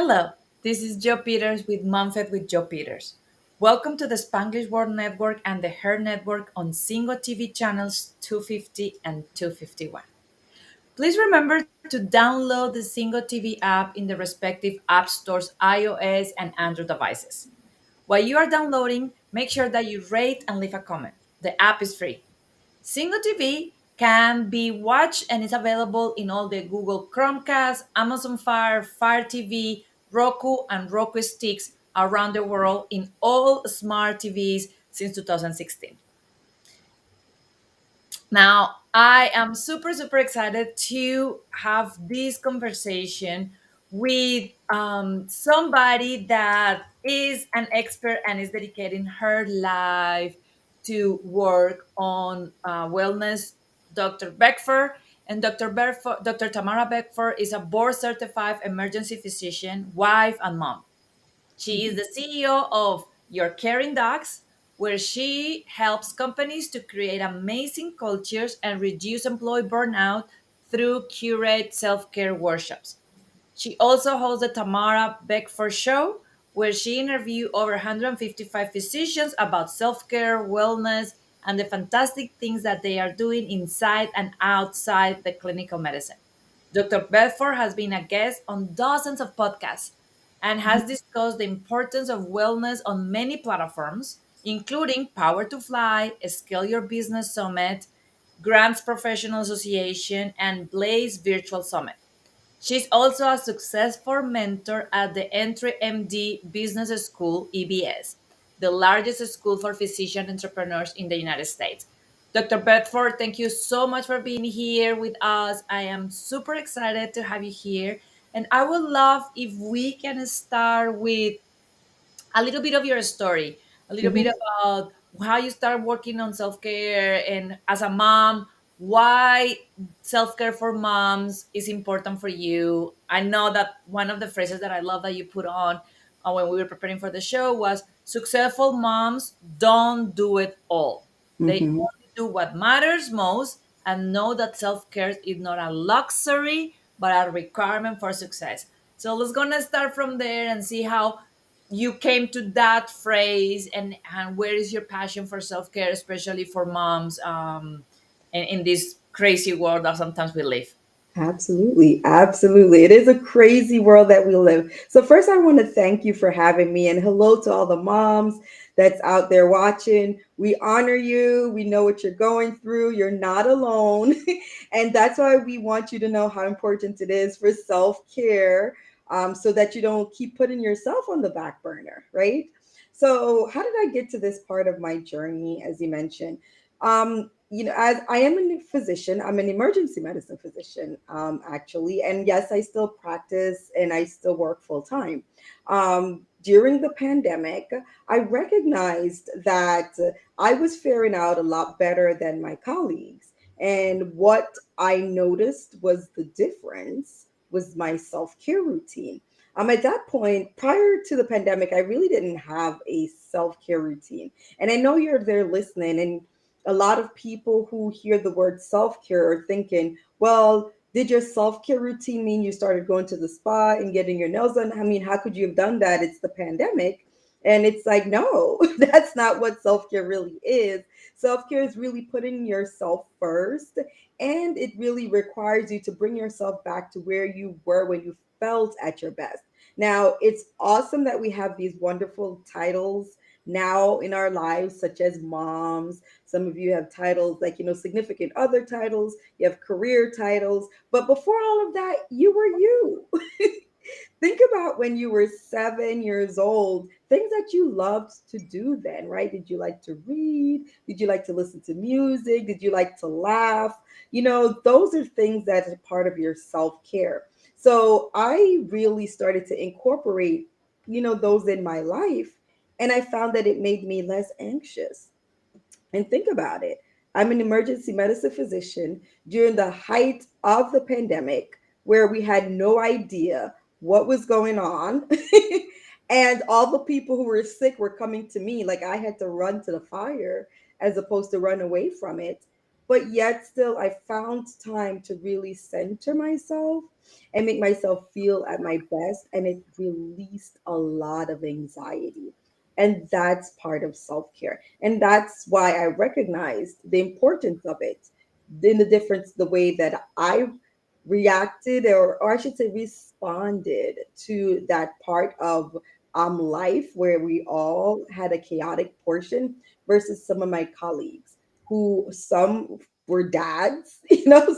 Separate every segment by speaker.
Speaker 1: Hello, this is Joe Peters with MomFit with Joe Peters. Welcome to the Spanglish World Network and the Her Network on Singo TV channels 250 and 251. Please remember to download the Singo TV app in the respective app stores, iOS and Android devices. While you are downloading, make sure that you rate and leave a comment. The app is free. Single TV can be watched and is available in all the Google Chromecast, Amazon Fire, Fire TV, Roku, and Roku sticks around the world in all smart TVs since 2016. Now, I am super excited to have this conversation with somebody that is an expert and is dedicating her life to work on wellness. Dr. Beckford and Dr. Tamara Beckford is a board certified emergency physician, wife, and mom. She is the CEO of Your Caring Dogs, where she helps companies to create amazing cultures and reduce employee burnout through curate self care workshops. She also hosts the Tamara Beckford Show, where she interviews over 155 physicians about self care, wellness, and the fantastic things that they are doing inside and outside the clinical medicine. Dr. Bedford has been a guest on dozens of podcasts and has discussed the importance of wellness on many platforms, including Power to Fly, Scale Your Business Summit, Grants Professional Association, and Blaze Virtual Summit. She's also a successful mentor at the Entry MD Business School, EBS, the largest school for physician entrepreneurs in the United States. Dr. Bedford, thank you so much for being here with us. I am super excited to have you here. And I would love if we can start with a little bit of your story, a little bit
Speaker 2: Mhm.
Speaker 1: about how you start working on self care and as a mom, why self care for moms is important for you. I know that one of the phrases that I love that you put on when we were preparing for the show was successful moms don't do it all. They
Speaker 2: Mhm.
Speaker 1: only do what matters most and know that self care is not a luxury, but a requirement for success. So let's gonna start from there and see how you came to that phrase and where is your passion for self-care, especially for moms in this crazy world that sometimes we live.
Speaker 2: Absolutely. Absolutely. It is a crazy world that we live. So first I want to thank you for having me and hello to all the moms that's out there watching. We honor you. We know what you're going through. You're not alone. And that's why we want you to know how important it is for self-care, so that you don't keep putting yourself on the back burner, right? So how did I get to this part of my journey, as you mentioned? As I am a physician, I'm an emergency medicine physician, actually. And yes, I still practice and I still work full time. During the pandemic, I recognized that I was faring out a lot better than my colleagues. And what I noticed was the difference was my self care routine. At that point, prior to the pandemic, I really didn't have a self care routine. And I know you're there listening, and a lot of people who hear the word self care are thinking, well, did your self care routine mean you started going to the spa and getting your nails done? I mean, how could you have done that? It's the pandemic. And it's like, no, that's not what self care really is. Self care is really putting yourself first. And it really requires you to bring yourself back to where you were when you felt at your best. Now, it's awesome that we have these wonderful titles now in our lives, such as moms. Some of you have titles like, significant other titles, you have career titles. But before all of that, you were you. Think about when you were 7 years old, things that you loved to do then, right? Did you like to read? Did you like to listen to music? Did you like to laugh? Those are things that are part of your self care. So I really started to incorporate, those in my life. And I found that it made me less anxious. And think about it. I'm an emergency medicine physician during the height of the pandemic, where we had no idea what was going on. And all the people who were sick were coming to me. Like I had to run to the fire as opposed to run away from it. but yet still I found time to really center myself and make myself feel at my best, and it released a lot of anxiety. And that's part of self-care, and that's why I recognized the importance of it, in the difference, the way that I reacted, or I should say responded to that part of life where we all had a chaotic portion, versus some of my colleagues who, some were dads,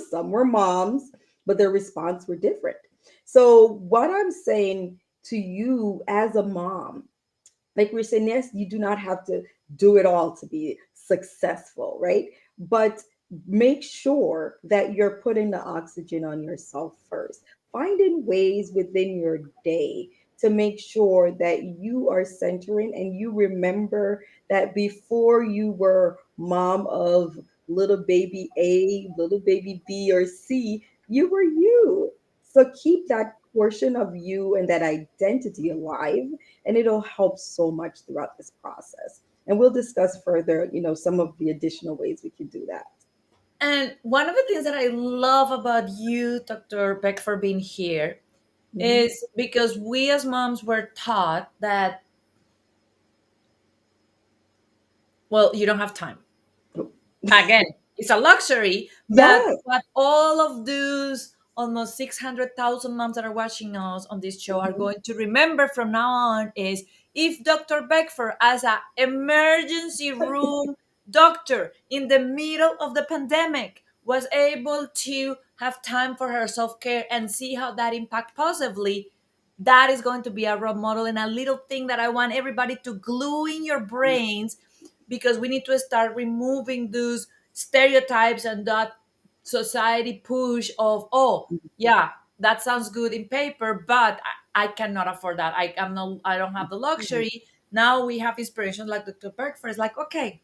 Speaker 2: some were moms, but their response were different. So what I'm saying to you as a mom, like we're saying, yes, you do not have to do it all to be successful, right? But make sure that you're putting the oxygen on yourself first. Finding ways within your day to make sure that you are centering, and you remember that before you were mom of little baby A, little baby B, or C, you were you. So keep that portion of you and that identity alive, and it'll help so much throughout this process. And we'll discuss further, some of the additional ways we can do that.
Speaker 1: And one of the things that I love about you, Dr. Beckford, being here
Speaker 2: Hmm.
Speaker 1: is because we as moms were taught that, well, you don't have time. Again, it's a luxury,
Speaker 2: Yeah.
Speaker 1: but all of those almost 600,000 moms that are watching us on this show are
Speaker 2: Hmm.
Speaker 1: going to remember from now on is, if Dr. Beckford, as an emergency room doctor in the middle of the pandemic, was able to have time for her self-care and see how that impact positively, that is going to be a role model and a little thing that I want everybody to glue in your brains, because we need to start removing those stereotypes and that society push of, oh yeah, that sounds good in paper, but I cannot afford that. I don't have the luxury. Now we have inspiration like Dr. Bergford. It's like, okay,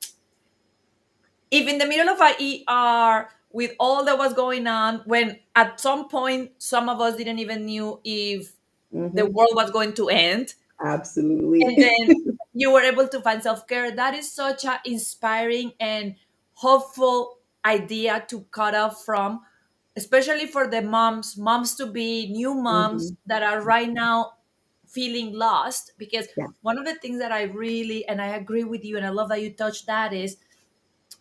Speaker 1: if in the middle of a ER with all that was going on, when at some point some of us didn't even knew if the
Speaker 2: Hmm.
Speaker 1: world was going to end,
Speaker 2: Absolutely.
Speaker 1: and then you were able to find self-care, that is such a inspiring and hopeful idea to cut off from, especially for the moms to be new moms
Speaker 2: Hmm.
Speaker 1: that are right now feeling lost. Because
Speaker 2: Yeah.
Speaker 1: one of the things that I really, and I agree with you and I love that you touched that, is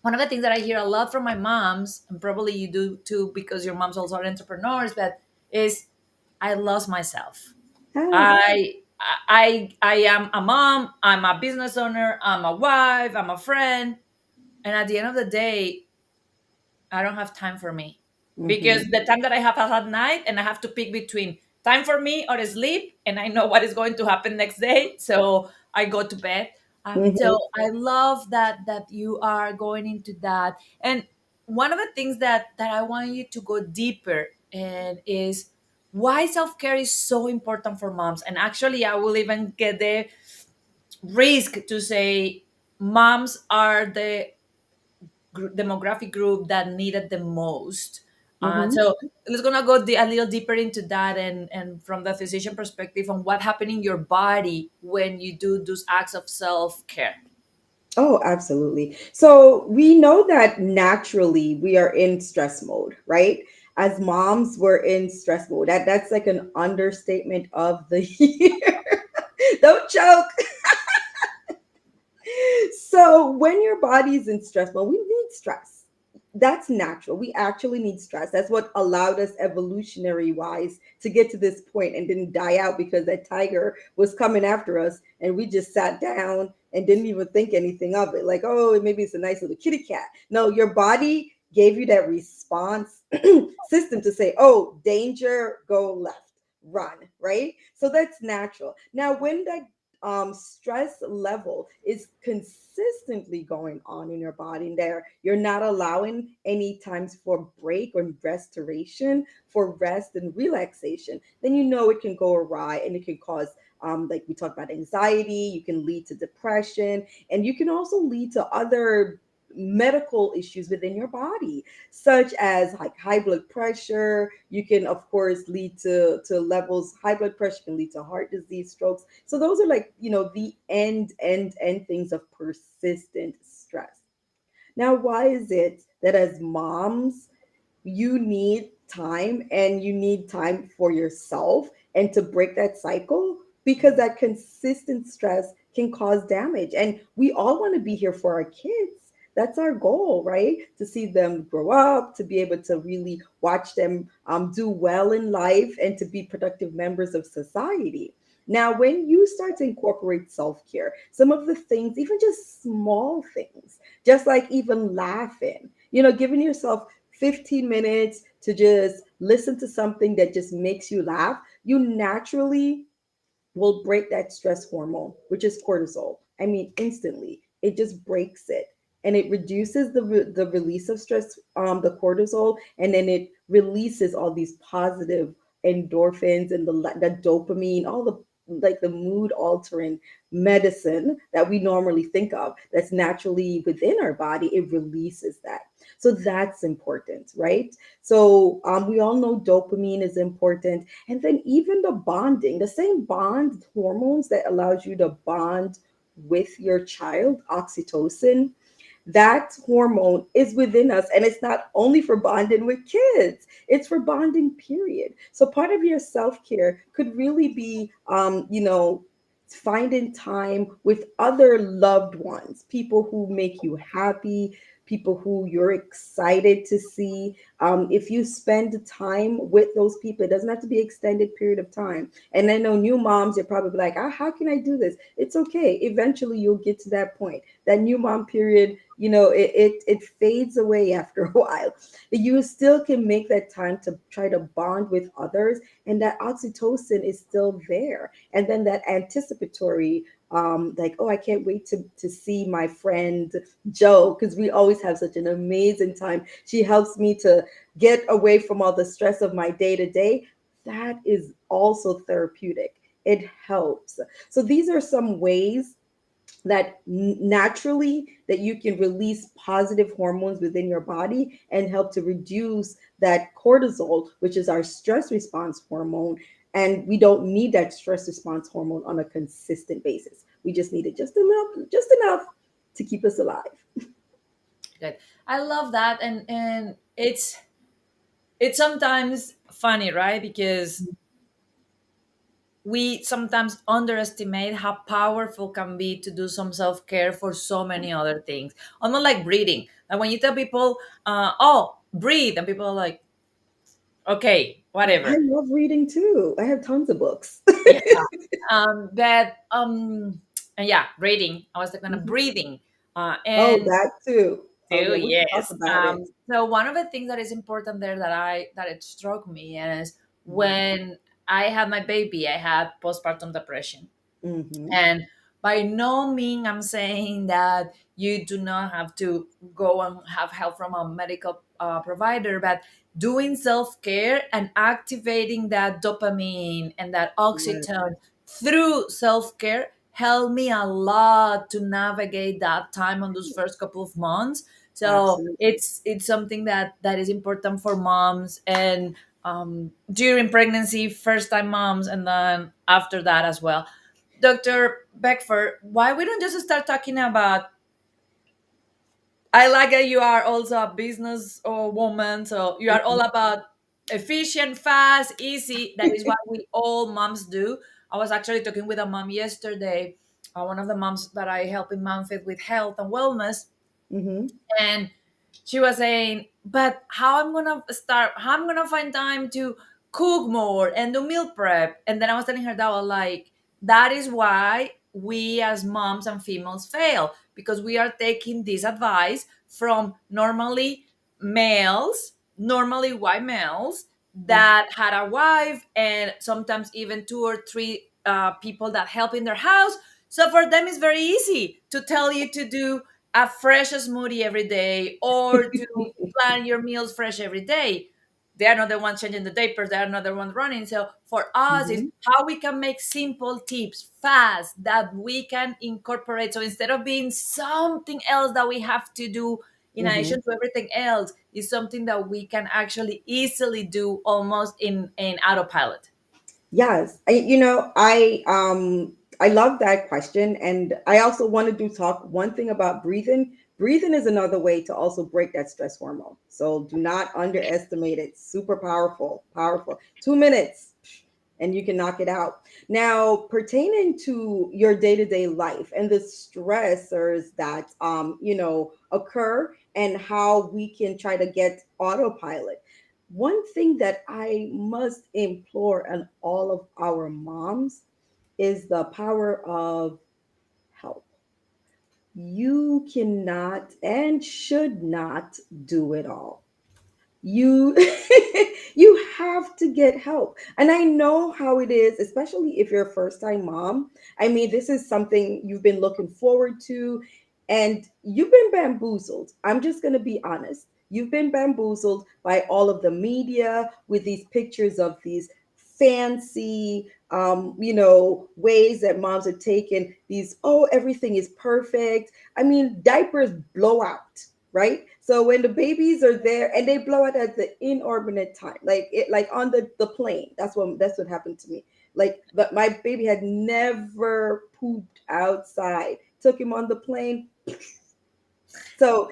Speaker 1: one of the things that I hear a lot from my moms, and probably you do too because your moms also are entrepreneurs, but is, I lost myself.
Speaker 2: Yes.
Speaker 1: I am a mom, I'm a business owner, I'm a wife, I'm a friend, and at the end of the day, I don't have time for me, because
Speaker 2: Hmm.
Speaker 1: the time that I have at night, and I have to pick between time for me or sleep, and I know what is going to happen next day, so I go to bed. So
Speaker 2: Hmm.
Speaker 1: I love that you are going into that. And one of the things that I want you to go deeper and is why self care is so important for moms. And actually, I will even get the risk to say moms are the demographic group that need it the most.
Speaker 2: Hmm.
Speaker 1: So let's gonna go a little deeper into that, and from the physician perspective on what happened in your body when you do those acts of self care.
Speaker 2: Oh, absolutely. So we know that naturally we are in stress mode, right? As moms, we're in stress mode. That's like an understatement of the year. Don't choke. So when your body's in stress mode, we need stress. That's natural. We actually need stress. That's what allowed us evolutionary wise to get to this point and didn't die out because that tiger was coming after us and we just sat down and didn't even think anything of it. Like, oh, maybe it's a nice little kitty cat. No, your body gave you that response system to say, oh, danger, go left, run, right? So that's natural. Now, when that stress level is consistently going on in your body, and there you're not allowing any times for break or restoration, for rest and relaxation, then you know it can go awry, and it can cause like we talked about, anxiety. You can lead to depression, and you can also lead to other medical issues within your body, such as like high blood pressure. You can of course lead to levels, high blood pressure can lead to heart disease, strokes. So those are like, the end things of persistent stress. Now, why is it that as moms, you need time and you need time for yourself and to break that cycle, because that consistent stress can cause damage, and we all want to be here for our kids. That's our goal, right? To see them grow up, to be able to really watch them do well in life, and to be productive members of society. Now, when you start to incorporate self care, some of the things, even just small things, just like even laughing, giving yourself 15 minutes to just listen to something that just makes you laugh, you naturally will break that stress hormone, which is cortisol. I mean, instantly, it just breaks it. And it reduces the release of stress, the cortisol, and then it releases all these positive endorphins and the dopamine, all the like the mood altering medicine that we normally think of that's naturally within our body. It releases that. So that's important, right? So we all know dopamine is important, and then even the bonding, the same bond hormones that allows you to bond with your child, oxytocin, that hormone is within us, and it's not only for bonding with kids, it's for bonding period. So part of your self-care could really be finding time with other loved ones, people who make you happy, people who you're excited to see. If you spend time with those people, it doesn't have to be extended period of time. And I know new moms are probably like, how can I do this? It's okay. Eventually you'll get to that point. That new mom period, it fades away after a while. You still can make that time to try to bond with others, and that oxytocin is still there. And then that anticipatory, like, oh, I can't wait to see my friend Joe, because we always have such an amazing time. She helps me to get away from all the stress of my day to day. That is also therapeutic. It helps. So these are some ways that naturally that you can release positive hormones within your body and help to reduce that cortisol, which is our stress response hormone. And we don't need that stress response hormone on a consistent basis. We just need it just enough to keep us alive.
Speaker 1: Good. I love that, and it's sometimes funny, right? Because we sometimes underestimate how powerful can be to do some self-care for so many other things. Almost like breathing. Like when you tell people, oh, breathe, and people are like, okay,
Speaker 2: I
Speaker 1: whatever.
Speaker 2: love reading too. I have tons of books.
Speaker 1: Yeah. That and yeah, breathing. I was talking of
Speaker 2: Mhm.
Speaker 1: breathing.
Speaker 2: Oh,
Speaker 1: And
Speaker 2: that too. Oh
Speaker 1: too,
Speaker 2: yeah, we can talk
Speaker 1: yes.
Speaker 2: about it.
Speaker 1: So one of the things that is important there that it struck me is
Speaker 2: Mm-hmm.
Speaker 1: when I had my baby, I had postpartum depression.
Speaker 2: Mm-hmm.
Speaker 1: And by no means I'm saying that you do not have to go and have help from a medical provider, but doing self care and activating that dopamine and that
Speaker 2: Yes,
Speaker 1: oxytocin through self care helped me a lot to navigate that time on those first couple of months. So
Speaker 2: absolutely.
Speaker 1: it's something that is important for moms, and during pregnancy, first time moms, and then after that as well. Dr. Beckford, why we don't just start talking about? I like that you are also a business or woman, so you are all
Speaker 2: Mhm.
Speaker 1: about efficient, fast, easy. That is what we all moms do. I was actually talking with a mom yesterday, one of the moms that I help in MomFit with health and wellness,
Speaker 2: Mhm.
Speaker 1: and she was saying, but how I'm gonna find time to cook more and do meal prep. And then I was telling her that, well, like, that is why we as moms and females fail, because we are taking this advice from normally white males
Speaker 2: Mhm.
Speaker 1: that had a wife and sometimes even two or three people that help in their house. So for them it's very easy to tell you to do a fresh smoothie every day or to plan your meals fresh every day. They are not the ones changing the diapers, they are not the ones running. So for us, is
Speaker 2: Mhm.
Speaker 1: how we can make simple tips fast that we can incorporate. So instead of being something else that we have to do in
Speaker 2: Mhm.
Speaker 1: addition to everything else, is something that we can actually easily do almost in autopilot.
Speaker 2: Yes, I love that question. And I also wanted to talk one thing about breathing. Breathing is another way to also break that stress hormone. So do not underestimate it. Super powerful, powerful. 2 minutes and you can knock it out. Now, pertaining to your day-to-day life and the stressors that occur and how we can try to get autopilot. One thing that I must implore on all of our moms is the power of help. You cannot and should not do it all. You you have to get help. And I know how it is, especially if you're a first time mom. I mean, this is something you've been looking forward to and you've been bamboozled. I'm just going to be honest. You've been bamboozled by all of the media with these pictures of these fancy ways that moms are taking these, oh, everything is perfect. I mean, diapers blow out, right? So when the babies are there and they blow it at the inordinate time, like on the plane. That's what happened to me. Like, but my baby had never pooped outside. Took him on the plane. So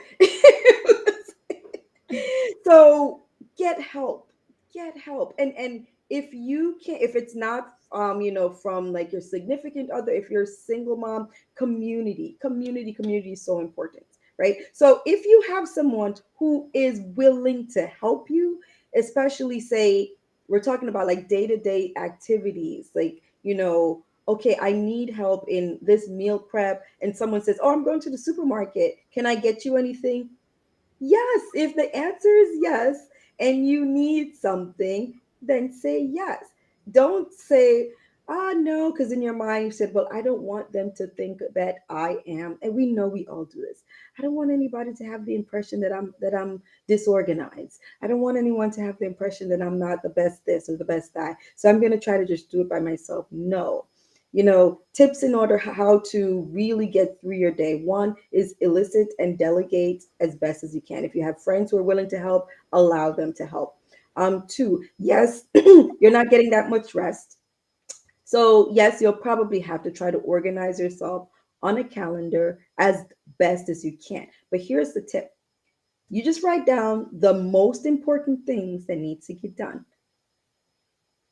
Speaker 2: so get help, get help. And if you can't, if it's not from like your significant other, if you're a single mom, community is so important, right? So if you have someone who is willing to help you, especially say we're talking about like day-to-day activities, like okay, I need help in this meal prep, and someone says, oh, I'm going to the supermarket, can I get you anything? Yes, if the answer is yes and you need something, then say yes. Don't say, ah, no, because in your mind you said, well, I don't want them to think that I am, and we know we all do this. I don't want anybody to have the impression that I'm disorganized. I don't want anyone to have the impression that I'm not the best this or the best that. So I'm going to try to just do it by myself. No, tips in order how to really get through your day. One is elicit and delegate as best as you can. If you have friends who are willing to help, allow them to help. Two, yes, you're not getting that much rest. So yes, you'll probably have to try to organize yourself on a calendar as best as you can. But here's the tip. You just write down the most important things that need to get done.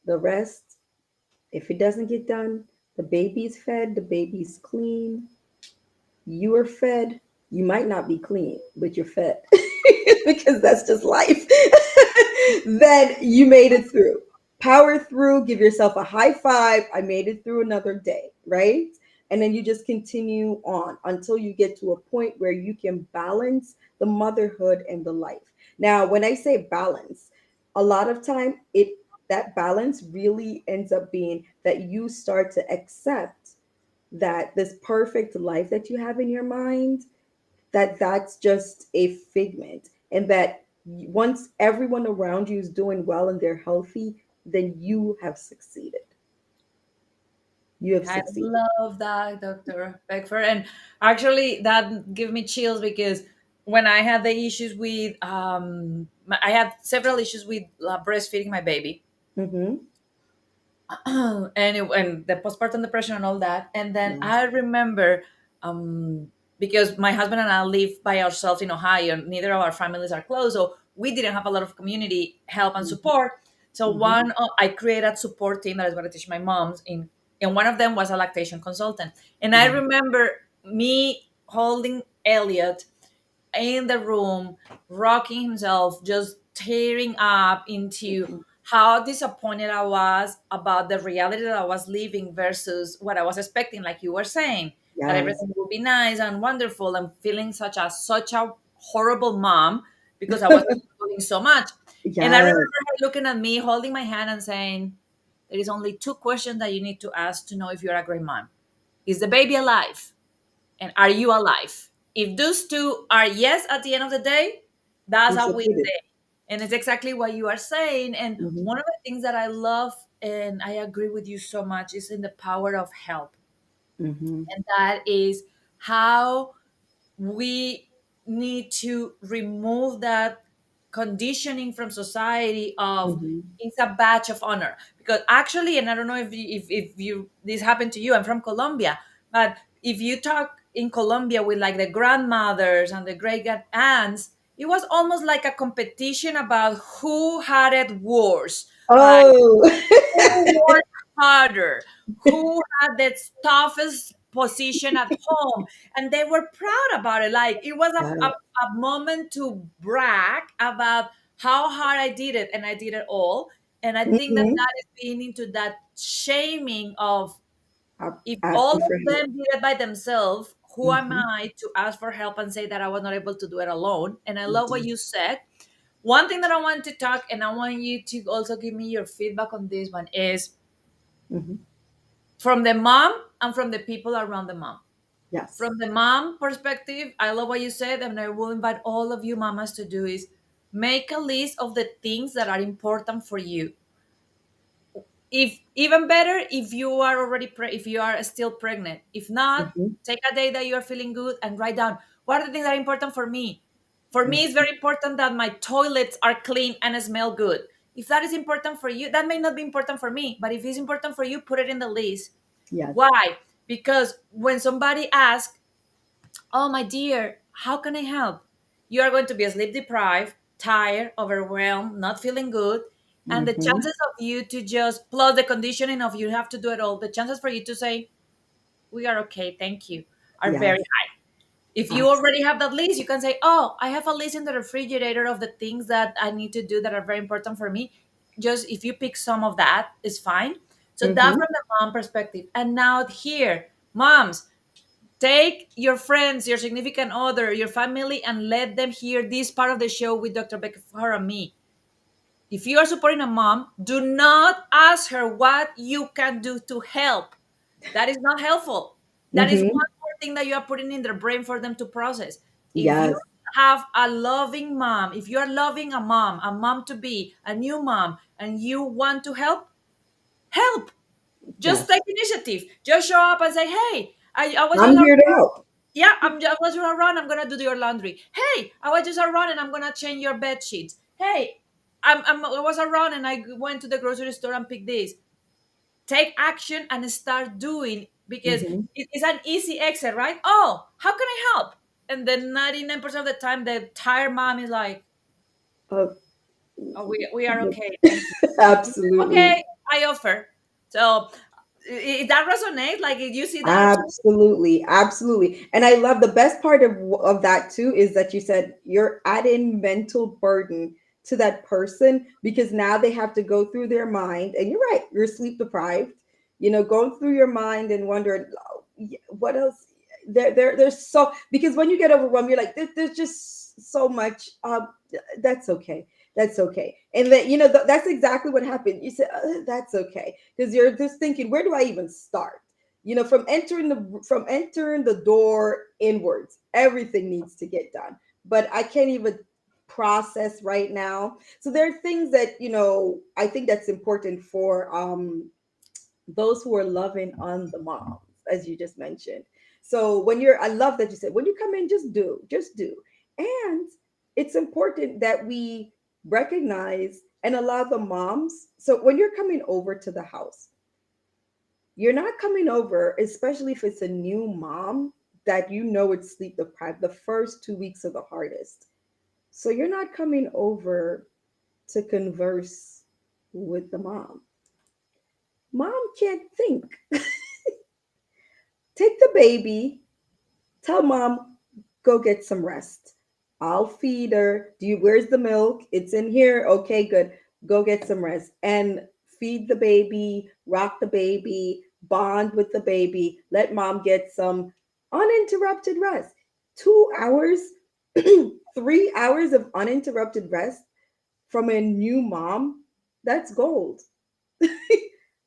Speaker 2: The rest, if it doesn't get done, the baby's fed, the baby's clean, you are fed. You might not be clean, but you're fed because that's just life. Then you made it through. Power through, give yourself a high five. I made it through another day, right? And then you just continue on until you get to a point where you can balance the motherhood and the life. Now, when I say balance, a lot of time that balance really ends up being that you start to accept that this perfect life that you have in your mind, that's just a figment, and that once everyone around you is doing well and they're healthy, then you have succeeded. You have
Speaker 1: I
Speaker 2: succeeded.
Speaker 1: love that, Dr. Beckford. And actually, that give me chills because when I had the issues with, I had several issues with breastfeeding my baby,
Speaker 2: Mm-hmm.
Speaker 1: and the postpartum depression and all that. And then
Speaker 2: Yes.
Speaker 1: I remember, um, because my husband and I live by ourselves in Ohio, neither of our families are close, so we didn't have a lot of community help and support. So
Speaker 2: Mm-hmm.
Speaker 1: I created a support team that is going to teach my moms in, and one of them was a lactation consultant. And I
Speaker 2: Yeah.
Speaker 1: remember me holding Elliot in the room, rocking himself, just tearing up into
Speaker 2: Mm-hmm.
Speaker 1: how disappointed I was about the reality that I was living versus what I was expecting, like you were saying, that
Speaker 2: Yes.
Speaker 1: everything would be nice and wonderful, and feeling such a horrible mom because I was doing so much. And I remember
Speaker 2: Yes.
Speaker 1: her looking at me, holding my hand and saying, there is only two questions that you need to ask to know if you're a great mom. Is the baby alive? And are you alive? If those two are yes at the end of the day, that's
Speaker 2: You
Speaker 1: a win
Speaker 2: succeeded.
Speaker 1: day. And it's exactly what you are saying. And
Speaker 2: Mm-hmm.
Speaker 1: one of the things that I love, and I agree with you so much, is in the power of help.
Speaker 2: Mm-hmm.
Speaker 1: And that is how we need to remove that. conditioning from society of
Speaker 2: Mhm.
Speaker 1: it's a badge of honor. Because actually, and I don't know if you this happened to you, I'm from Colombia, but if you talk in Colombia with like the grandmothers and the great aunts, it was almost like a competition about who had it worse. Like
Speaker 2: Oh.
Speaker 1: who worked harder, who had the toughest position at home, and they were proud about it. Like it was
Speaker 2: Yeah.
Speaker 1: a moment to brag about how hard I did it, and I did it all. And I think that
Speaker 2: Mhm.
Speaker 1: that is being into that shaming of if all
Speaker 2: Asking
Speaker 1: of
Speaker 2: for
Speaker 1: them
Speaker 2: help.
Speaker 1: did it by themselves, who am
Speaker 2: Mhm.
Speaker 1: I to ask for help and say that I was not able to do it alone? And I love what
Speaker 2: Mhm.
Speaker 1: you said. One thing that I want to talk, and I want you to also give me your feedback on this one, is
Speaker 2: Mhm.
Speaker 1: from the mom and from the people around the mom.
Speaker 2: Yes.
Speaker 1: From the mom perspective, I love what you said, and I will invite all of you mamas to do is make a list of the things that are important for you. If even better, if you are already if you are still pregnant. If not,
Speaker 2: Mhm.
Speaker 1: take a day that you are feeling good and write down what are the things that are important for me. For me, it's
Speaker 2: Mhm.
Speaker 1: very important that my toilets are clean and smell good. If that is important for you, that may not be important for me, but if it's important for you, put it in the list.
Speaker 2: Yes.
Speaker 1: Why? Because when somebody asks, oh, my dear, how can I help? You are going to be sleep deprived, tired, overwhelmed, not feeling good. And the
Speaker 2: Mhm.
Speaker 1: chances of you to just, plus the conditioning of you have to do it all, the chances for you to say, we are okay, thank you, are very
Speaker 2: Yes.
Speaker 1: high. If you
Speaker 2: Absolutely.
Speaker 1: already have that list, you can say, oh, I have a list in the refrigerator of the things that I need to do that are very important for me. Just if you pick some of that, is fine. So that
Speaker 2: Mhm.
Speaker 1: from the mom perspective. And now here, moms, take your friends, your significant other, your family, and let them hear this part of the show with Dr. Beckford and me. If you are supporting a mom, do not ask her what you can do to help. That is not helpful. That is one
Speaker 2: Mhm.
Speaker 1: more thing that you are putting in their brain for them to process. If you
Speaker 2: Yes.
Speaker 1: have a loving mom, if you are loving a mom to be, a new mom, and you want to help, help. Just
Speaker 2: Yes.
Speaker 1: take initiative. Just show up and say, hey, I was
Speaker 2: I'm
Speaker 1: just
Speaker 2: here to help.
Speaker 1: yeah, I was gonna run. I'm gonna do your laundry. Hey, I was just around and I'm gonna change your bed sheets. Hey, I was around and I went to the grocery store and picked this. Take action and start doing because
Speaker 2: Mhm.
Speaker 1: it's an easy exit, right? Oh, how can I help? And then 99% of the time, the tired mom is like,
Speaker 2: Uh,
Speaker 1: oh, we are okay, thank you.
Speaker 2: absolutely.
Speaker 1: Okay, I offer. So that resonate? Like, you see that?
Speaker 2: Absolutely, absolutely. And I love the best part of that too is that you said you're adding mental burden to that person because now they have to go through their mind. And you're right, you're sleep deprived, going through your mind and wondering, "Oh, what else?" There's so, because when you get overwhelmed, you're like, there's just so much. That's okay. That's okay. And that, that's exactly what happened. You said, that's okay. Because you're just thinking, where do I even start? From entering the door inwards, everything needs to get done, but I can't even process right now. So there are things that, I think that's important for those who are loving on the moms, as you just mentioned. So I love that you said, when you come in, just do. And it's important that we recognize and allow the moms. So when you're coming over to the house, you're not coming over, especially if it's a new mom that it's sleep deprived. The first 2 weeks are the hardest. So you're not coming over to converse with the mom. Mom can't think. Take the baby, tell mom, go get some rest. I'll feed her. Where's the milk? It's in here. Okay, good. Go get some rest and feed the baby, rock the baby, bond with the baby. Let mom get some uninterrupted rest. 2 hours, 3 hours of uninterrupted rest from a new mom, that's gold.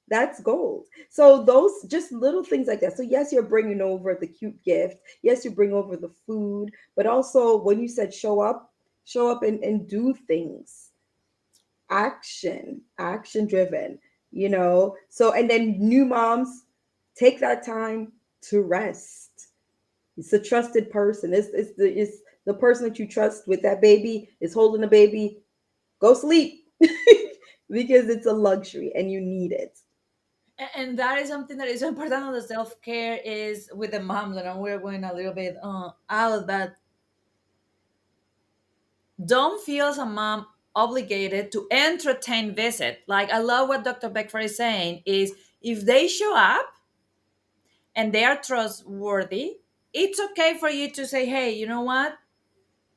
Speaker 2: That's gold. So those just little things like that. So yes, you're bringing over the cute gift. Yes, you bring over the food, but also when you said show up and do things. Action driven, So and then new moms take that time to rest. It's a trusted person. It's the person that you trust with that baby is holding the baby. Go sleep because it's a luxury and you need it.
Speaker 1: And that is something that is so important on the self-care is with the moms. And we're going a little bit out, but don't feel as a mom obligated to entertain visit. Like, I love what Dr. Beckford is saying is, if they show up and they are trustworthy, it's okay for you to say, hey, you know what,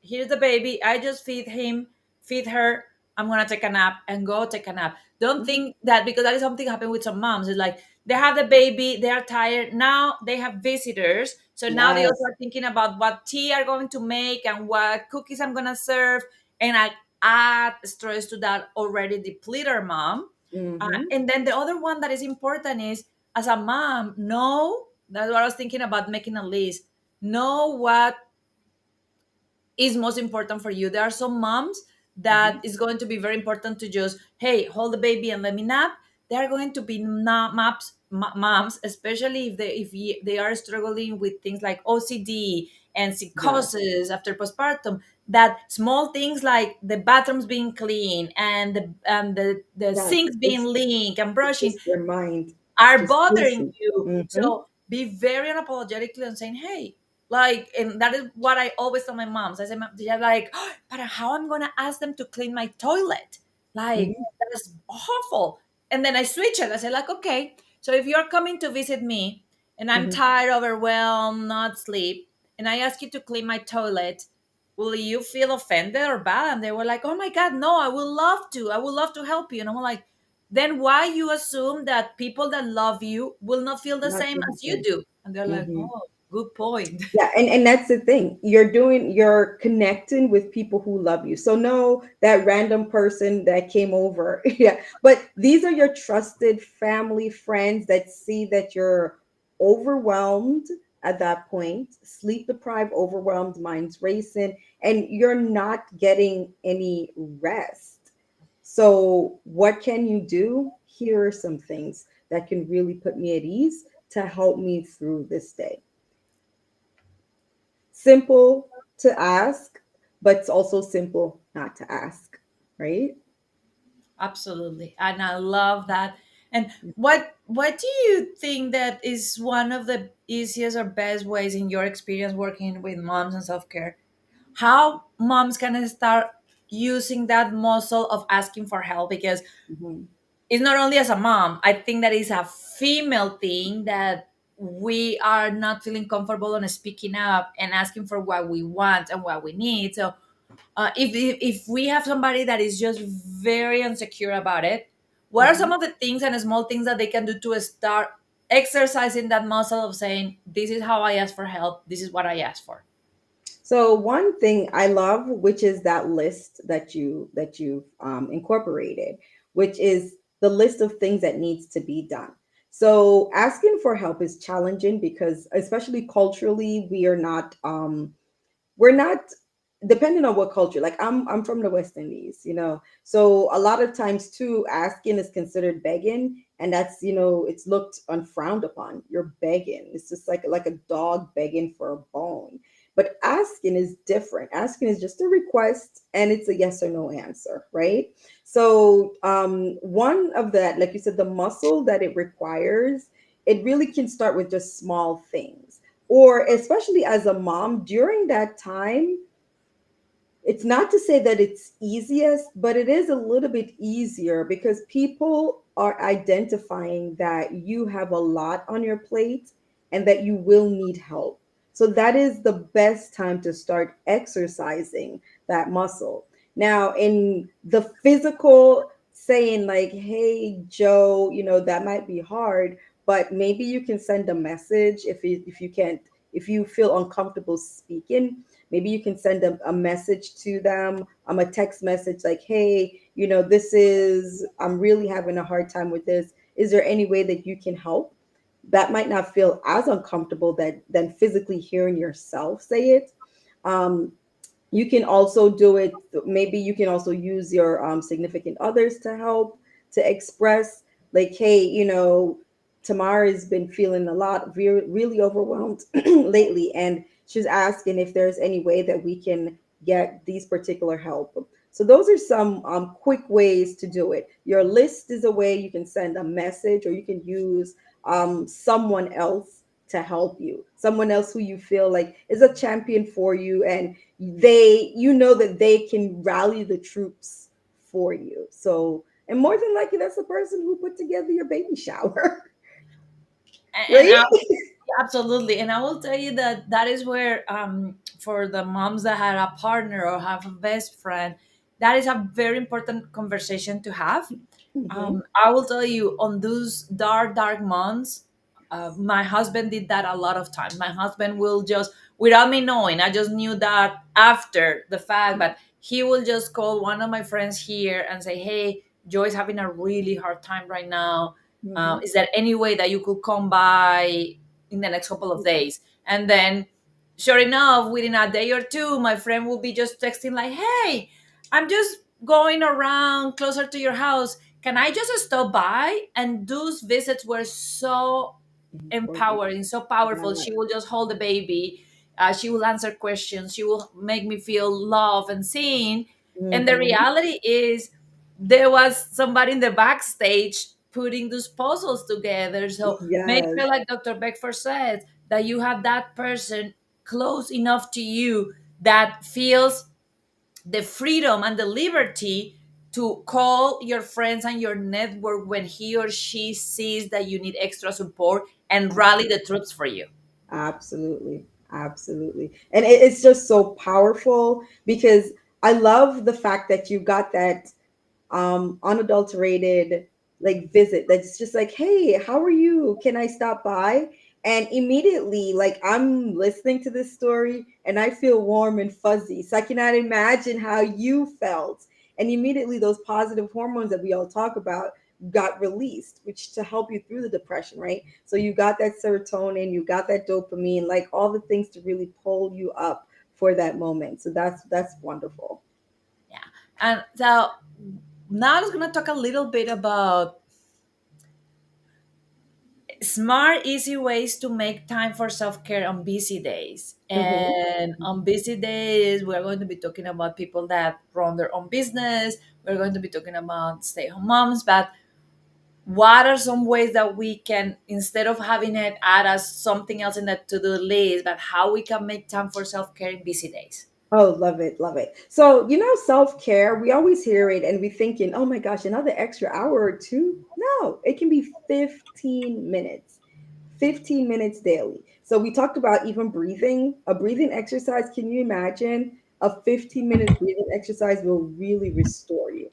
Speaker 1: here's the baby. I just feed him, feed her. I'm gonna take a nap and go take a nap. Don't
Speaker 2: Mhm.
Speaker 1: think that, because that is something happened with some moms. It's like they have the baby, they are tired. Now they have visitors. So now they also
Speaker 2: Yes.
Speaker 1: are thinking about what tea are going to make and what cookies I'm gonna serve. And I add stress to that already depleted mom.
Speaker 2: Hmm.
Speaker 1: And then the other one that is important is, as a mom, know, that's what I was thinking about, making a list. Know what is most important for you. There are some moms that
Speaker 2: Hmm.
Speaker 1: is going to be very important to just, hey, hold the baby and let me nap. There are going to be moms, especially if they are struggling with things like OCD and
Speaker 2: Yes.
Speaker 1: psychosis after postpartum, that small things like the bathrooms being clean and the
Speaker 2: Yes.
Speaker 1: sinks being linked and
Speaker 2: It's
Speaker 1: brushing
Speaker 2: just their mind
Speaker 1: are
Speaker 2: just
Speaker 1: bothering
Speaker 2: racing.
Speaker 1: you.
Speaker 2: Hmm.
Speaker 1: So be very unapologetically and saying, hey, like, and that is what I always tell my moms. I say, they're like, oh, but how I'm gonna ask them to clean my toilet? Like,
Speaker 2: Hmm.
Speaker 1: that's awful. And then I switch it. I say, like, okay, so if you're coming to visit me and I'm
Speaker 2: Hmm.
Speaker 1: tired, overwhelmed, not sleep, and I ask you to clean my toilet, will you feel offended or bad? And they were like, oh my God, no, I would love to. I would love to help you. And I'm like, then why you assume that people that love you will not feel the
Speaker 2: Not
Speaker 1: same
Speaker 2: feel the
Speaker 1: as you
Speaker 2: same.
Speaker 1: do? And they're like,
Speaker 2: Hmm.
Speaker 1: oh, good point.
Speaker 2: Yeah, and that's the thing. You're connecting with people who love you. So no, that random person that came over. Yeah. But these are your trusted family, friends that see that you're overwhelmed at that point, sleep deprived, overwhelmed, minds racing, and you're not getting any rest. So what can you do? Here are some things that can really put me at ease to help me through this day. Simple to ask, but it's also simple not to ask, right?
Speaker 1: Absolutely. And I love that. And what do you think that is one of the easiest or best ways in your experience working with moms and self-care? How moms can start using that muscle of asking for help? Because
Speaker 2: Mhm.
Speaker 1: it's not only as a mom, I think that is a female thing that we are not feeling comfortable on speaking up and asking for what we want and what we need. So if we have somebody that is just very insecure about it, what are some
Speaker 2: Mhm.
Speaker 1: of the things and small things that they can do to start exercising that muscle of saying, this is how I ask for help, this is what I ask for?
Speaker 2: So one thing I love, which is that list that you've incorporated, which is the list of things that needs to be done. So asking for help is challenging because, especially culturally, we're not depending on what culture. Like I'm from the West Indies, so a lot of times too asking is considered begging, and that's, it's looked unfrowned upon. You're begging. It's just like a dog begging for a bone. But asking is different. Asking is just a request, and it's a yes or no answer, right? So one of that, like you said, the muscle that it requires, it really can start with just small things, or especially as a mom during that time. It's not to say that it's easiest, but it is a little bit easier because people are identifying that you have a lot on your plate and that you will need help. So that is the best time to start exercising that muscle. Now, in the physical, saying like, hey, Joe, that might be hard, but maybe you can send a message if you can't, if you feel uncomfortable speaking. Maybe you can send a message to them, a text message like, hey, I'm really having a hard time with this. Is there any way that you can help? That might not feel as uncomfortable than physically hearing yourself say it. Um, you can also do it. Maybe you can also use your significant others to help, to express like, hey, Tamara has been feeling a lot, really overwhelmed lately, and she's asking if there's any way that we can get these particular help. So those are some quick ways to do it. Your list is a way you can send a message, or you can use someone else to help you, someone else who you feel like is a champion for you, and they, you know, that they can rally the troops for you. So, and more than likely, that's the person who put together your baby shower,
Speaker 1: And
Speaker 2: right?
Speaker 1: absolutely. And I will tell you that that is where, for the moms that had a partner or have a best friend, that is a very important conversation to have.
Speaker 2: Hmm.
Speaker 1: I will tell you, on those dark, dark months, my husband did that a lot of times. My husband will just, without me knowing, I just knew that after the fact, but he will just call one of my friends here and say, "Hey, Joy's having a really hard time right now.
Speaker 2: Hmm.
Speaker 1: Is there any way that you could come by in the next couple of days?" And then, sure enough, within a day or two, my friend will be just texting, like, "Hey, I'm just going around closer to your house. Can I just stop by?" And those visits were so
Speaker 2: Important.
Speaker 1: empowering, so powerful.
Speaker 2: Yeah.
Speaker 1: She will just hold the baby. She will answer questions. She will make me feel loved and seen. And the
Speaker 2: Hmm.
Speaker 1: reality is, there was somebody in the backstage putting those puzzles together. So make
Speaker 2: Yes,
Speaker 1: sure, like Dr. Beckford says, that you have that person close enough to you that feels the freedom and the liberty to call your friends and your network when he or she sees that you need extra support and rally the troops for you.
Speaker 2: absolutely. Absolutely. And it's just so powerful because I love the fact that you got that unadulterated like visit that's just like, hey, how are you, can I stop by? And immediately, like, I'm listening to this story and I feel warm and fuzzy, so I cannot imagine how you felt. And immediately those positive hormones that we all talk about got released, which to help you through the depression, right? So you got that serotonin, you got that dopamine, like all the things to really pull you up for that moment. So that's wonderful.
Speaker 1: Yeah. And so now I was going to talk a little bit about smart, easy ways to make time for self care on busy days.
Speaker 2: Hmm.
Speaker 1: And on busy days, we're going to be talking about people that run their own business. We're going to be talking about stay home moms. But what are some ways that we can, instead of having it add as something else in the to do list, but how we can make time for self care in busy days?
Speaker 2: Oh, love it, love it. So, you know, self care, we always hear it and we thinking, oh my gosh, another extra hour or two. No, it can be 15 minutes, 15 minutes daily. So, we talked about even breathing, a breathing exercise. Can you imagine a 15-minute breathing exercise will really restore you?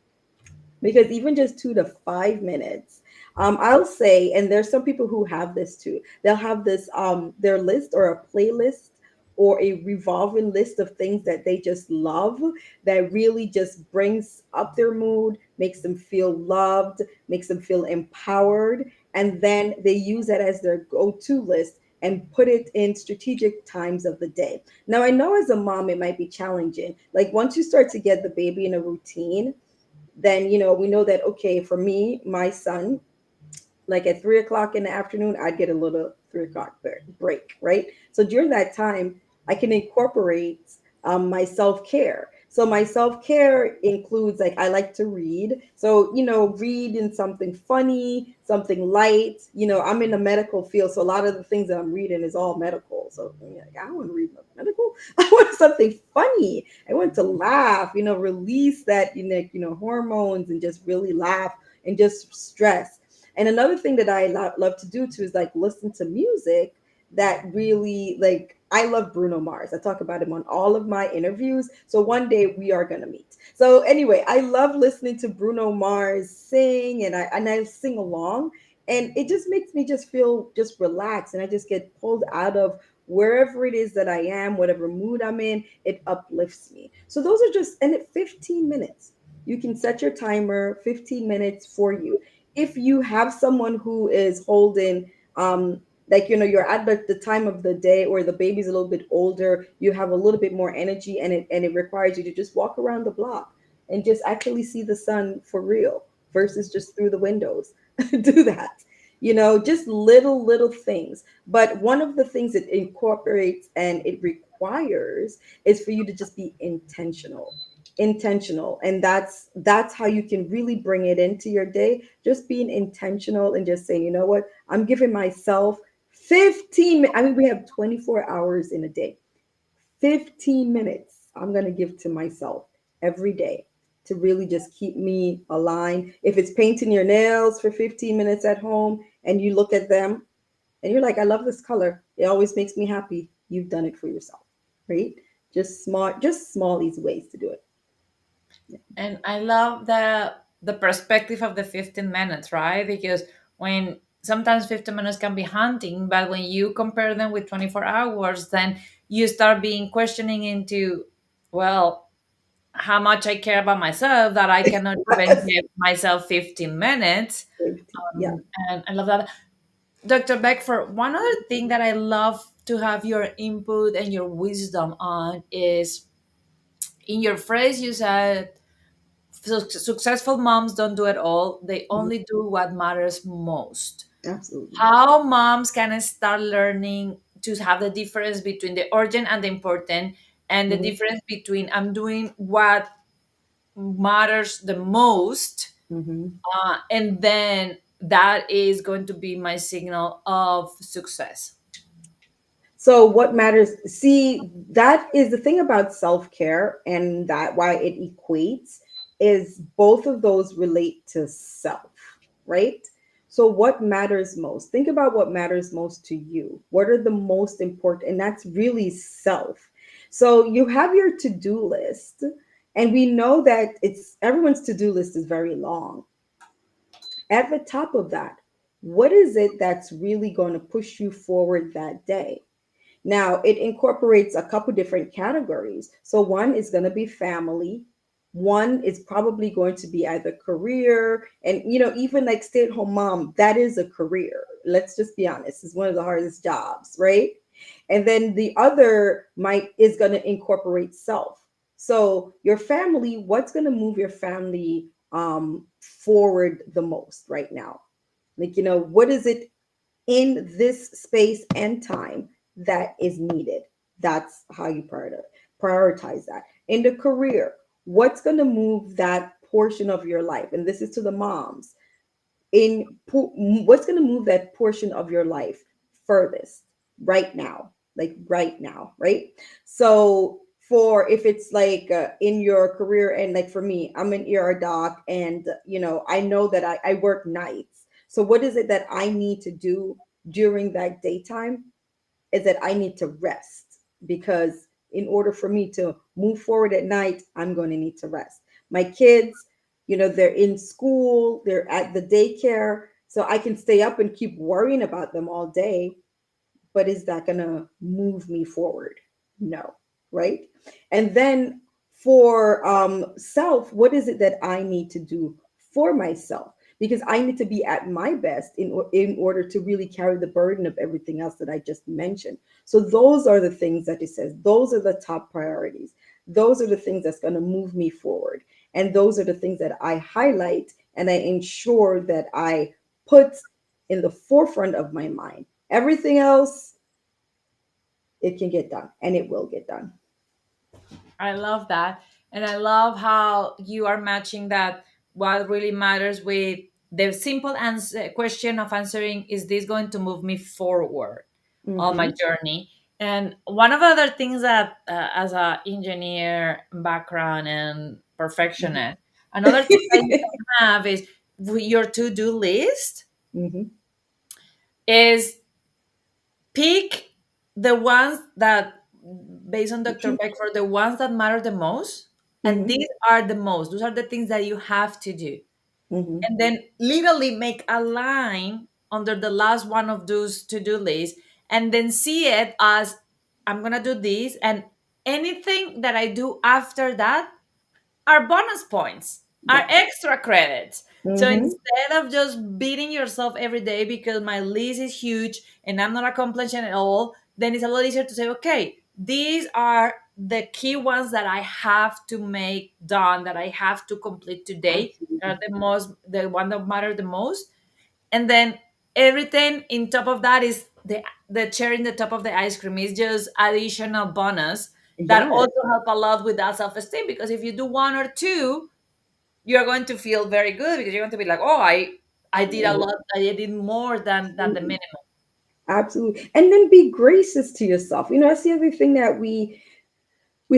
Speaker 2: Because even just 2 to 5 minutes, I'll say, and there's some people who have this too, they'll have this their list or a playlist or a revolving list of things that they just love, that really just brings up their mood, makes them feel loved, makes them feel empowered, and then they use that as their go-to list and put it in strategic times of the day. Now I know as a mom it might be challenging, like once you start to get the baby in a routine, then you know we know that, okay, for me, my son, like at 3 o'clock in the afternoon, I'd get a little 3 o'clock break, right? So during that time, I can incorporate my self care. So my self care includes, like, I like to read. So, you know, read in something funny, something light. You know, I'm in the medical field. So a lot of the things that I'm reading is all medical. So I'm like, I don't want to read no medical. I want something funny. I want to laugh, you know, release that, hormones and just really laugh and just stress. And another thing that I love to do too is like listen to music that really, like, I love Bruno Mars. I talk about him on all of my interviews. So one day we are gonna meet. So anyway, I love listening to Bruno Mars sing, and I sing along, and it just makes me just feel just relaxed, and I just get pulled out of wherever it is that I am, whatever mood I'm in, it uplifts me. So those are just, and at 15 minutes. You can set your timer, 15 minutes for you. If you have someone who is holding, like, you're at the time of the day, or the baby's a little bit older, you have a little bit more energy, and it requires you to just walk around the block and just actually see the sun for real versus just through the windows. Do that. just little things. But one of the things it incorporates and it requires is for you to just be intentional. And that's how you can really bring it into your day, just being intentional and just saying, you know what, I'm giving myself 15 we have 24 hours in a day. 15 minutes I'm going to give to myself every day to really just keep me aligned. If it's painting your nails for 15 minutes at home and you look at them and you're like, I love this color, it always makes me happy, you've done it for yourself, right? Just small easy ways to do it.
Speaker 1: And I love the perspective of the 15 minutes, right? Because when sometimes 15 minutes can be hunting, but when you compare them with 24 hours, then you start being questioning into, well, how much I care about myself that I cannot even give myself 15 minutes.
Speaker 2: Yeah,
Speaker 1: And I love that. Dr. Beckford, one other thing that I love to have your input and your wisdom on is in your phrase you said successful moms don't do it all, they
Speaker 2: mhm,
Speaker 1: only do what matters most.
Speaker 2: absolutely.
Speaker 1: How moms can start learning to have the difference between the urgent and the important, and the
Speaker 2: Hmm.
Speaker 1: difference between I'm doing what matters the most,
Speaker 2: Hmm.
Speaker 1: and then that is going to be my signal of success.
Speaker 2: So what matters, see, that is the thing about self-care, and that why it equates is both of those relate to self, right? So what matters most? Think about what matters most to you. What are the most important? And that's really self. So you have your to-do list, and we know that it's everyone's to-do list is very long. At the top of that, what is it that's really going to push you forward that day? Now, it incorporates a couple different categories. So, one is going to be family. One is probably going to be either career, and even like stay-at-home mom, that is a career. Let's just be honest; it's one of the hardest jobs, right? And then the other might is going to incorporate self. So, your family, what's going to move your family forward the most right now? Like, what is it in this space and time that is needed? That's how you prioritize that. In the career, what's going to move that portion of your life? And this is to the moms. What's going to move that portion of your life furthest right now, like right now, right? So for if it's like in your career, and like for me, I'm an ER doc, and I know that I work nights. So what is it that I need to do during that daytime? Is that I need to rest, because in order for me to move forward at night, I'm going to need to rest. My kids, they're in school, they're at the daycare, so I can stay up and keep worrying about them all day, but is that going to move me forward? No, right? And then for self, what is it that I need to do for myself? Because I need to be at my best in order to really carry the burden of everything else that I just mentioned. So those are the things that it says. Those are the top priorities. Those are the things that's going to move me forward. And those are the things that I highlight and I ensure that I put in the forefront of my mind. Everything else, it can get done and it will get done.
Speaker 1: I love that. And I love how you are matching that what really matters with the simple answer question of answering, is this going to move me forward on my
Speaker 2: Mm-hmm.
Speaker 1: journey? And one of the other things that as a engineer background and perfectionist, another tip that you can have is your to-do list
Speaker 2: Mm-hmm.
Speaker 1: is pick the ones that, based on
Speaker 2: The
Speaker 1: Dr.
Speaker 2: key.
Speaker 1: Beckford, the ones that matter the most. And
Speaker 2: Mm-hmm.
Speaker 1: these are the most, those are the things that you have to do.
Speaker 2: Mm-hmm.
Speaker 1: And then literally make a line under the last one of those to-do lists, and then see it as, I'm going to do this, and anything that I do after that are bonus points, are
Speaker 2: Yes.
Speaker 1: extra credits. So
Speaker 2: Mm-hmm.
Speaker 1: instead of just beating yourself every day because my list is huge and I'm not accomplishing it all, then it's a lot easier to say, okay, these are the key ones that I have to make done, that I have to complete today, that
Speaker 2: Absolutely.
Speaker 1: are the one that matter the most. And then everything in top of that is the cherry in the top of the ice cream is just additional bonus that
Speaker 2: Yes.
Speaker 1: also help a lot with that self-esteem, because if you do one or two, you're going to feel very good because you're going to be like, oh, I did a lot, I did more than the
Speaker 2: Absolutely.
Speaker 1: minimum.
Speaker 2: Absolutely. And then be gracious to yourself. That's the other thing that we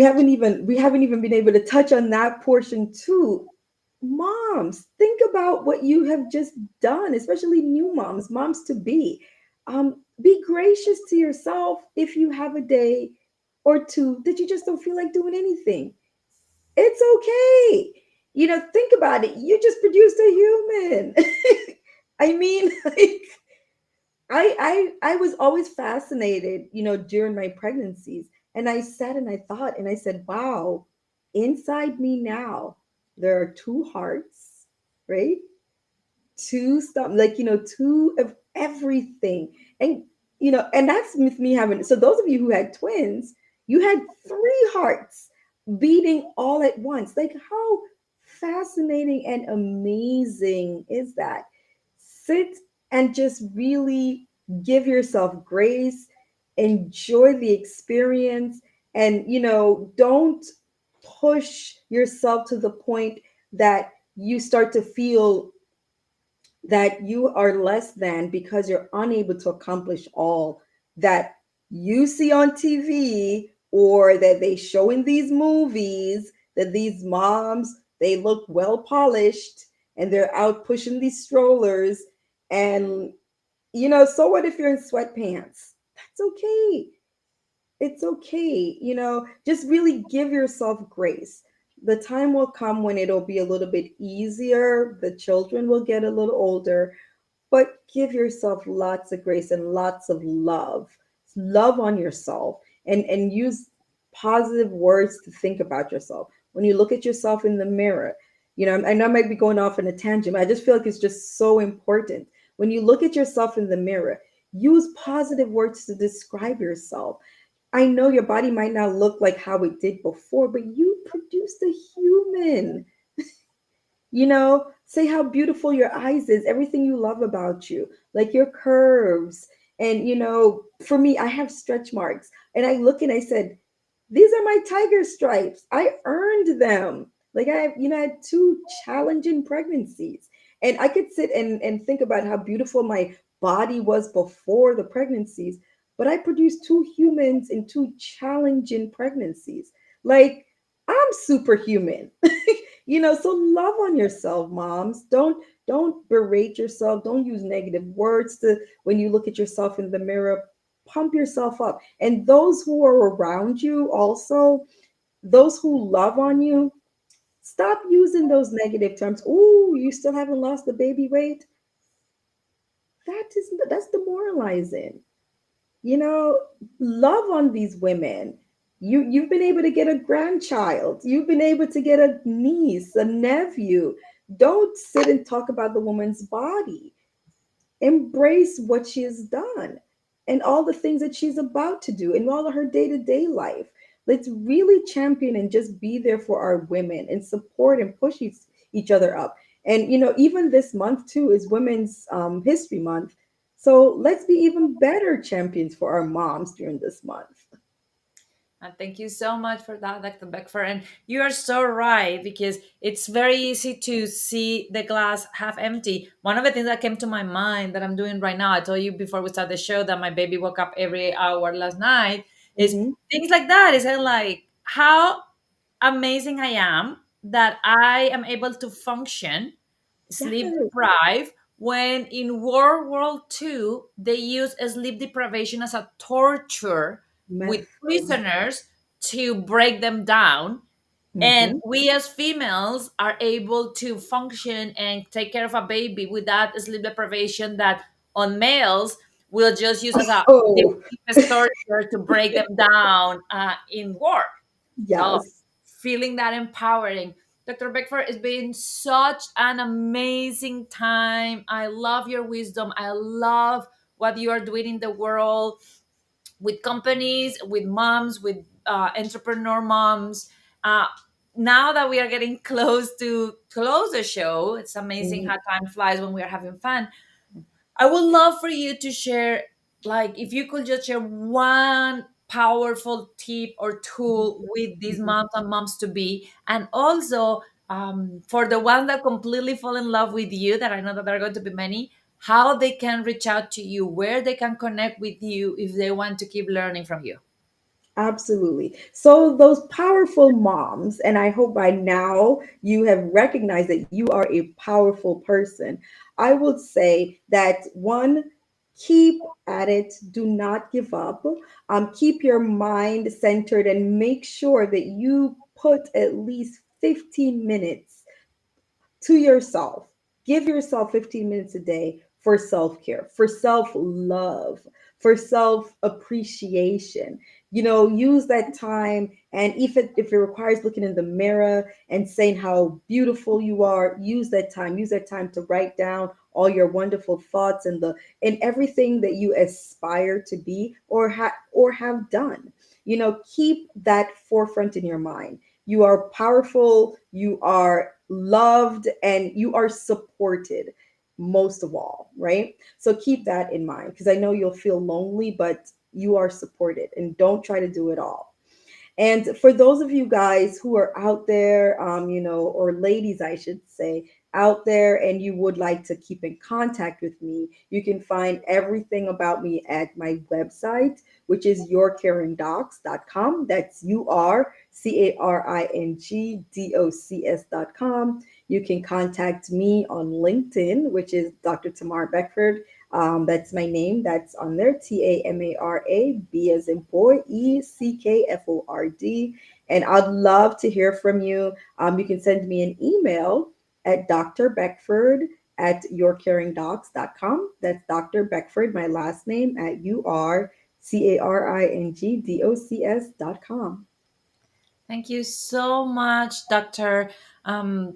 Speaker 2: haven't even been able to touch on that portion too. Moms, think about what you have just done, especially new moms to be. Be gracious to yourself if you have a day or two that you just don't feel like doing anything. It's okay. Think about it. You just produced a human. I mean, like, I was always fascinated, during my pregnancies. And I sat and I thought and I said, wow, inside me now, there are two hearts, right? Two stuff, like, two of everything. And that's with me having, so those of you who had twins, you had three hearts beating all at once. Like, how fascinating and amazing is that? Sit and just really give yourself grace, enjoy the experience, and don't push yourself to the point that you start to feel that you are less than because you're unable to accomplish all that you see on TV or that they show in these movies, that these moms, they look well polished and they're out pushing these strollers. And so what if you're in sweatpants? That's okay. It's okay. Just really give yourself grace. The time will come when it'll be a little bit easier. The children will get a little older, but give yourself lots of grace and lots of love on yourself, and use positive words to think about yourself when you look at yourself in the mirror. I know I might be going off on a tangent, but I just feel like it's just so important. When you look at yourself in the mirror, use positive words to describe yourself. I know your body might not look like how it did before, but you produced a human. Say how beautiful your eyes is, everything you love about you, like your curves. And for me, I have stretch marks, and I look and I said, these are my tiger stripes. I earned them. Like, I had two challenging pregnancies, and I could sit and think about how beautiful my body was before the pregnancies, but I produced two humans in two challenging pregnancies. Like, I'm superhuman. So love on yourself, moms. Don't berate yourself. Don't use negative words to when you look at yourself in the mirror. Pump yourself up. And those who are around you also, those who love on you, stop using those negative terms. Oh, you still haven't lost the baby weight? That's demoralizing. you know Love on these women. You've been able to get a grandchild, you've been able to get a niece, a nephew. Don't sit and talk about the woman's body. Embrace what she has done and all the things that she's about to do and all of her day-to-day life. Let's really champion and just be there for our women and support and push each other up. And even this month too is Women's History Month, so let's be even better champions for our moms during this month.
Speaker 1: And thank you so much for that, Dr. Beckford. And you are so right, because it's very easy to see the glass half empty. One of the things that came to my mind that I'm doing right now, I told you before we started the show that my baby woke up every hour last night, is
Speaker 2: Hmm.
Speaker 1: things like that. Is like how amazing I am that I am able to function, sleep
Speaker 2: Yes.
Speaker 1: deprived, when in World War II they use sleep deprivation as a torture with
Speaker 2: Method.
Speaker 1: prisoners to break them down. And
Speaker 2: Hmm.
Speaker 1: we as females are able to function and take care of a baby without sleep deprivation that on males will just use as a the
Speaker 2: Oh,
Speaker 1: deepest torture to break them down in war. So
Speaker 2: yes.
Speaker 1: feeling that empowering. Dr. Beckford, it's been such an amazing time. I love your wisdom. I love what you are doing in the world with companies, with moms, with entrepreneur moms. Uh, Now that we are getting close to close the show, it's amazing
Speaker 2: Mhm.
Speaker 1: how time flies when we are having fun. I would love for you to share, like, if you could just share one powerful tip or tool with these
Speaker 2: Mhm.
Speaker 1: moms and moms to be, and also for the ones that completely fall in love with you, that I know that there are going to be many, how they can reach out to you, where they can connect with you if they want to keep learning from you.
Speaker 2: Absolutely. So, those powerful moms, and I hope by now you have recognized that you are a powerful person. I would say that one, keep at it, do not give up. Keep your mind centered and make sure that you put at least 15 minutes to yourself. Give yourself 15 minutes a day for self care, for self love, for self appreciation. Use that time. And if it requires looking in the mirror and saying how beautiful you are, use that time. Use that time to write down all your wonderful thoughts and everything that you aspire to be or have done. Keep that forefront in your mind. You are powerful, you are loved, and you are supported most of all, right? So keep that in mind because I know you'll feel lonely, but you are supported and don't try to do it all. And for those of you guys who are out there, or ladies, I should say, out there, and you would like to keep in contact with me, you can find everything about me at my website, which is yourcaringdocs.com. That's URCARINGDOCS.com. You can contact me on LinkedIn, which is Dr. Tamara Beckford. That's my name. That's on there. Tamara B as in boy, ECKFORD. And I'd love to hear from you. You can send me an email at Dr. Beckford at yourcaringdocs.com. That's Dr. Beckford, my last name, at URCARINGDOCS.com.
Speaker 1: Thank you so much, Dr.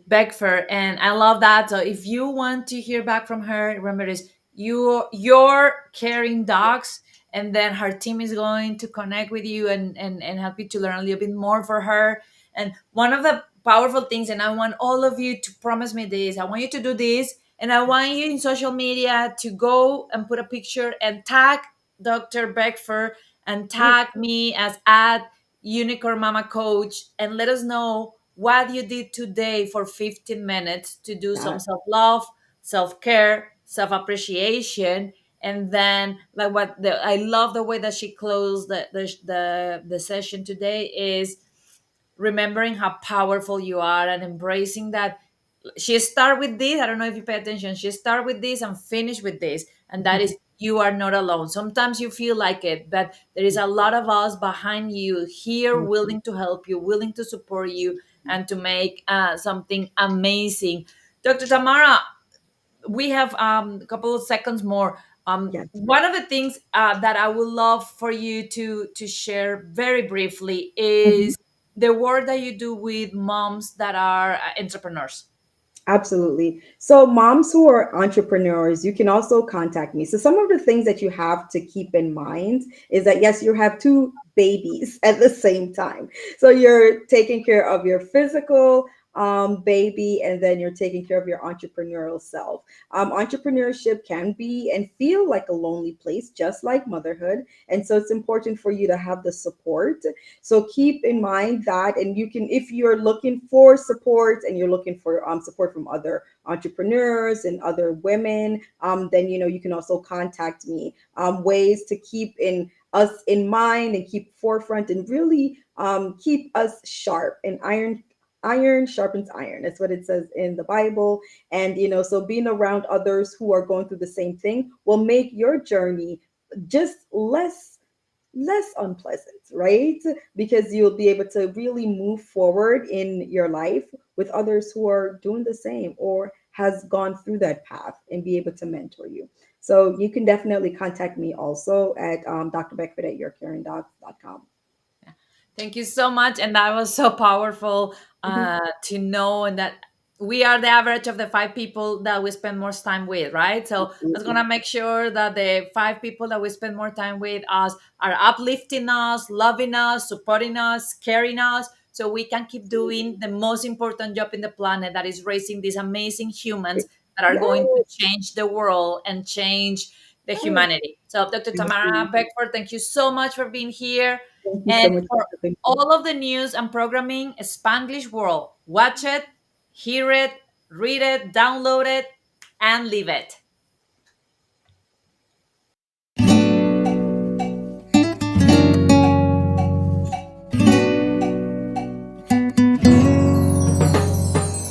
Speaker 1: Beckford. And I love that. So if you want to hear back from her, remember this, you're caring dogs, and then her team is going to connect with you and help you to learn a little bit more for her. And one of the powerful things, and I want all of you to promise me this, I want you to do this, and I want you in social media to go and put a picture and tag Dr. Beckford and
Speaker 2: Oh,
Speaker 1: tag me as at Unicorn Mama Coach, and let us know what you did today for 15 minutes to do some
Speaker 2: that.
Speaker 1: self love, self care, self appreciation. And then, like, I love the way that she closed the session today is remembering how powerful you are and embracing that she start with this. I don't know if you pay attention. She start with this and finish with this, and that is you are not alone. Sometimes you feel like it, but there is a lot of us behind you here, willing to help you, willing to support you, and to make something amazing. Dr. Tamara, we have a couple of seconds more.
Speaker 2: Yes.
Speaker 1: One of the things that I would love for you to share very briefly
Speaker 2: Mhm.
Speaker 1: is the work that you do with moms that are entrepreneurs.
Speaker 2: Absolutely. So, moms who are entrepreneurs, you can also contact me. So, some of the things that you have to keep in mind is that, yes, you have two babies at the same time. So, you're taking care of your physical baby, and then you're taking care of your entrepreneurial self. Entrepreneurship can be and feel like a lonely place, just like motherhood. And so, it's important for you to have the support. So keep in mind that, and you can, if you're looking for support and you're looking for support from other entrepreneurs and other women, then you can also contact me. Ways to keep in us in mind and keep forefront and really keep us sharp and iron sharpens iron. That's what it says in the Bible. And so being around others who are going through the same thing will make your journey just less unpleasant, right? Because you'll be able to really move forward in your life with others who are doing the same or has gone through that path and be able to mentor you. So you can definitely contact me also at Dr. Beckford at yourcaringdocs.com.
Speaker 1: Yeah. Thank you so much. And that was so powerful
Speaker 2: Mhm.
Speaker 1: to know, and that we are the average of the five people that we spend most time with, right? So I was
Speaker 2: Absolutely.
Speaker 1: gonna make sure that the five people that we spend more time with us are uplifting us, loving us, supporting us, caring us, so we can keep doing the most important job in the planet, that is raising these amazing humans that are going to
Speaker 2: Yes.
Speaker 1: change the world and change the
Speaker 2: Yes.
Speaker 1: humanity. So, Dr. Tamara
Speaker 2: Absolutely.
Speaker 1: Beckford, thank you so much for being here.
Speaker 2: Thank you so
Speaker 1: And
Speaker 2: much for
Speaker 1: for
Speaker 2: having me.
Speaker 1: all of the news and programming, Spanglish World, watch it, hear it, read it, download it, and live it.